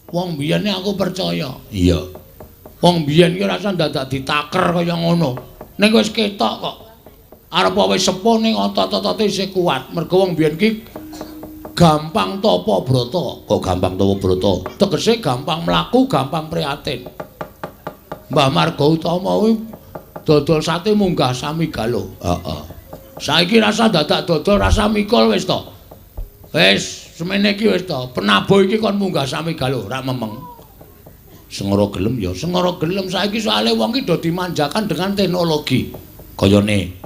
Wong biyen aku percaya. Iya. Wong biyen ki rasa dadak ditaker kaya ngono. Ning wis ketok kok. Arep wis sepuh ning otot-otote isih kuat. Mergo wong biyen ki gampang tapa brata. Kok gampang tapa brata? Tegese gampang mlaku, gampang prihatin. Mbah Marga Utama kuwi dodol sate munggah sami galo. Heeh. Saiki rasa dadak dodol rasa mikul wis to. Wis semene iki wis to. Penabuh iki kon munggah sami galo, ora memeng. Sengara gelem ya. Sengara gelem saiki soalé wong ki do dimanjakan dengan teknologi. Kayane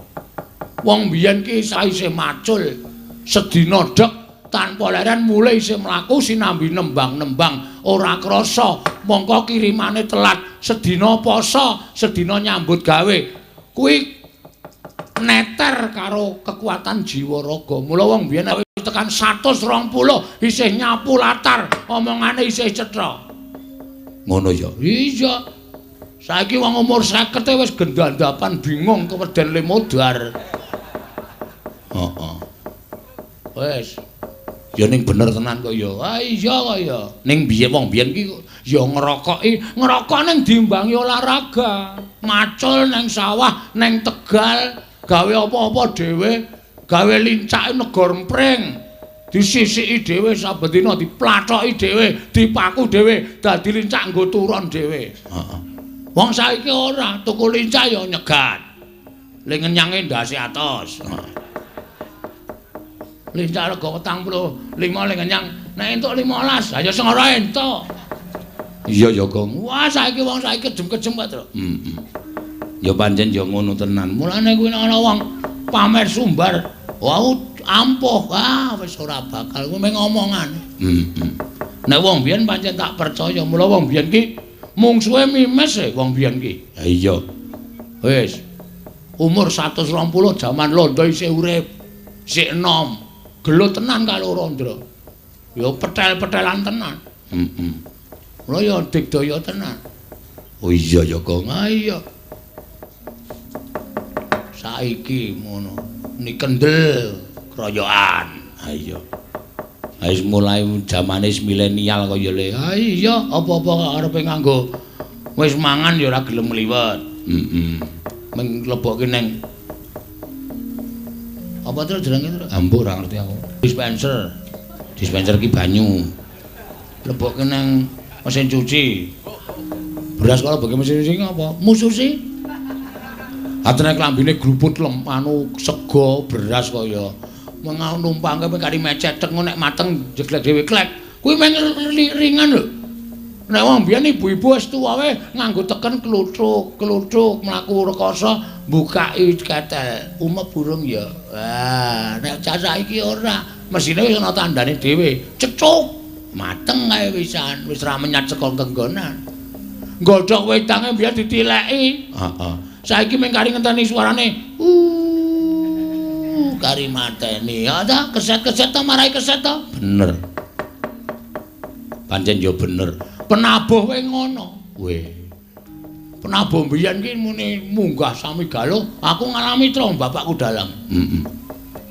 Wong biyen ki saisih macul, sedina dek tanpa leren mulai isih mlaku sinambi nembang-nembang ora krasa mongko kirimane telat sedina poso sedina nyambut gawe kuwi neter karo kekuatan jiwa raga mula wong biyen wis tekan 120 isih nyapu latar omongane isih cetha ngono ya. Iya saiki wong umur 50 wis gendandapan bingung keweden le modar. Heeh. Wis Ya ning bener tenan kok ya. ah iya kok ya. Ning biyen wong biyen ki Ya ngerokok ning diimbangi olahraga. Macul ning sawah, ning Tegal, gawe apa-apa dhewe, gawe lincake negor empring. Disisiki dhewe saben dina diplathoki dhewe, dipaku dhewe, dadi lincak nggo turon dhewe. heeh. Wong saiki ora, tuku lincak ya nyegat. Le ngenyange ndase atos. Lincak rega 45 le ngenyang, nek entuk 15, ha ya sing ora entuk. Iya ya, Gong. Wah, saiki wong saiki kejem-kejem kok, Tru. Heeh. Ya pancen ya ngono tenan. Mulane kuwi ana wong pamer sumbar, wau ampuh, wah wis ora bakal kuwi mung omongan. Heeh. Nek wong biyen pancen tak percaya, mula wong biyen ki mungsuhe mimes wong biyen ki. Ha iya. Wis umur 120 jaman londo isih urip, sik enom. Gelut tenan kaloro Ndra. Ya petel-petelan tenan. Heeh. Lha ya digdaya tenan. Oh iya ya, Gong. Ah iya. Saiki ngono. Ni kendel kroyokan. Ha iya. Wis mulai jamane milenial kaya le. Ah iya, apa-apa arepe nganggo wis mangan ya ora gelem liwet. Heeh. Meng lebokke ning apa terus jenenge terus? Ambo ora ngerti aku. Dispenser. Dispenser ki banyu. Lebokke ning mesin cuci. Beras kalau bagi mesin cuci apa? Mususi. Atene klambine gluput anu sego beras kaya mengau numpangke kari mecetek nek mateng jeglek dhewe klek. Kuwi meng ringan lho. Nek wong biyen ibu-ibu wis tuwa wae nganggo teken kluthuk mlaku rekoso mbukaki ketel. Umep burung ya. Wah, nek cah saiki ora. Mesine wis ana tandane dhewe. Cecuk. Mateng kae wisan, wis ra menyat saka genggonan. Nggodhok wedange biyen ditileki. Heeh. Saiki mung kari ngenteni suarane. Kari mateni. Ya ta, keset-keset ta marai keset ta. Bener. Pancen ya bener. Penabuh wae ngono. Weh. Penabuh mbiyen ki muni munggah sami galuh, aku ngalami tro bapakku dalang. Heeh.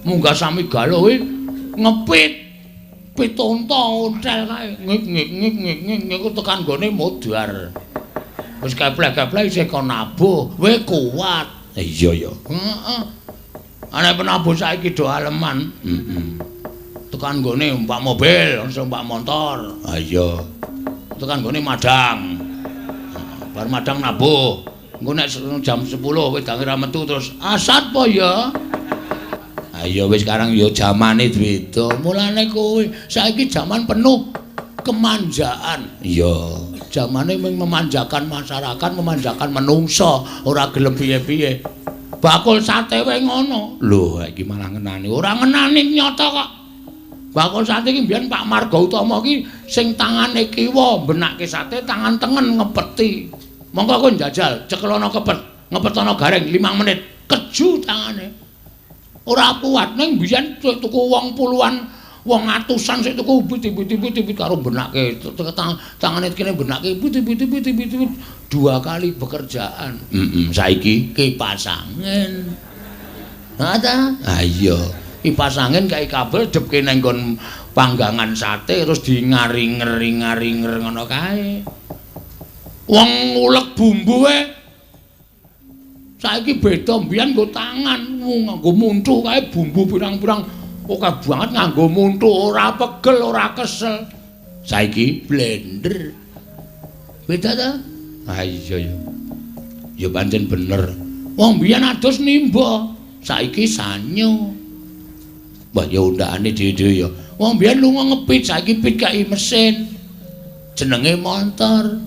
Munggah sami galuh kuwi ngepit pitunta ontel kae. Ngik iku tekan gone modar. Wis keplek-keplek isih kon nabuh, weh kuat. Iya ya. Heeh. Ana penabuh saiki do aleman. Heeh. Tekan gone numpak mobil, numpak motor. Ha iya. Tekan gone madang. Bar madang nabuh. Engko nek jam 10 wedange ra metu terus asat po ya. Ha iya wis sekarang ya jamane beda. Mulane kuwi saiki zaman penuh kemanjaan. Iya. Zamane mung memanjakan masyarakat, memanjakan menungso, ora gelem piye-piye. Bakul sate wae ngono. Lho, iki malah ngenani. Ora ngenani nyata kok. Bakul sate iki mbiyen Pak Marga Utama ki sing tangane kiwa benake sate, tangan tengen ngepeti. Monggo kowe njajal, cekelono kepet, ngepetono garing 5 menit, keju tangane. Ora kuat ning mbiyen tuku wong puluhan, wong atusan sik tuku biti-biti karo benake tangane kene benake biti-biti 2 kali pekerjaan. Saiki Kipas angin. Ha ta? ha iya. Kipas angin kae kabel depke nang nggon panggangan sate terus di ngari-ngeri ngono kae. Wong ngulek bumbuhe saiki beda mbiyen nggo tangan, nganggo muntu kae bumbu pirang-pirang oke banget nganggo muntu ora pegel ora kesel. Saiki blender. Beda ta? Ah iya ya. Ya pancen bener. Wong mbiyen adus nimba, saiki sanyo. Mbah ya undakane dhewe-dhewe ya. Wong mbiyen lunga ngepit, saiki pit kai mesin. Jenenge motor.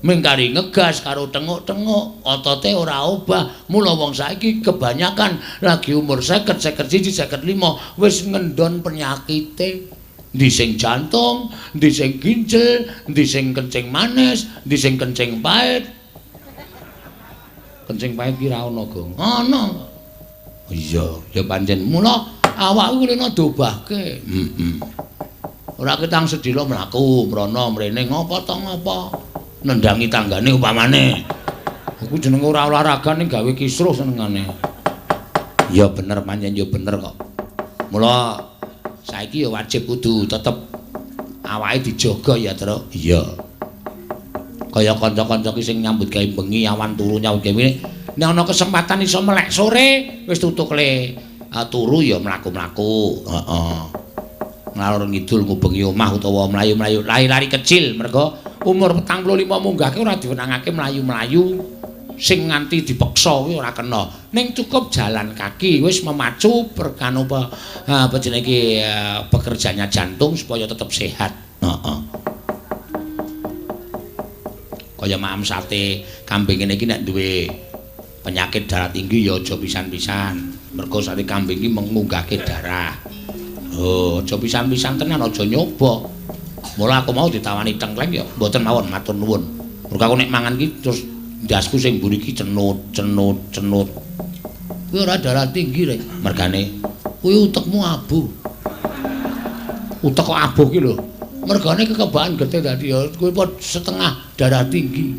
Mengkari ngegas karo tenguk-tenguk, otote ora obah. Mula wong saiki kebanyakan lagi umur 50, 51, 55 wis ngendon penyakite. Ndi sing jantung, ndi sing ginjel, ndi sing kencing manis, ndi sing kencing pahit. Kencing pahit ki ra ono, Gong. Ono. Iya, ya pancen mula awakku lena dobahke. Ora ketang sedhela mlaku mrono mrene ngopo to ngopo. Nendangi tanggane upamane. Aku jenenge ora olahraga ning gawe kisruh senengane. Ya bener pancen ya bener kok. Mula saiki ya wajib kudu tetep awake dijaga ya, Tru. Iya. Kaya kanca-kanca ki sing nyambut gawe bengi awan turu nyambut gawe nek ana kesempatan iso melek sore wis tutukle turu ya mlaku-mlaku. Heeh. Ngalor ngidul ngubengi omah utawa mlayu-mlayu lari-lari kecil mergo umur 45 munggahke ora diwenangake mlayu-mlayu sing nganti dipeksa kuwi ora kena. Ning cukup jalan kaki wis memacu perkanu apa jenenge pekerjaannya jantung supaya tetap sehat. Heeh. Kaya maem sate kambing iki nek duwe penyakit darah tinggi ya aja pisan-pisan. Mergo sate kambing iki mengunggahke darah. Oh, aja pisan-pisan tenan aja nyoba. Mula aku mau ditawani tengkleng ya mboten mawon matur nuwun. Mergo aku nek mangan ki terus ndasku sing mburi ki cenut. Kuwi ora darah tinggi rek. Mergane kuwi utekmu abuh. Utek kok abuh ki lho. Mergane kekebakan getih dadi ya kuwi setengah darah tinggi.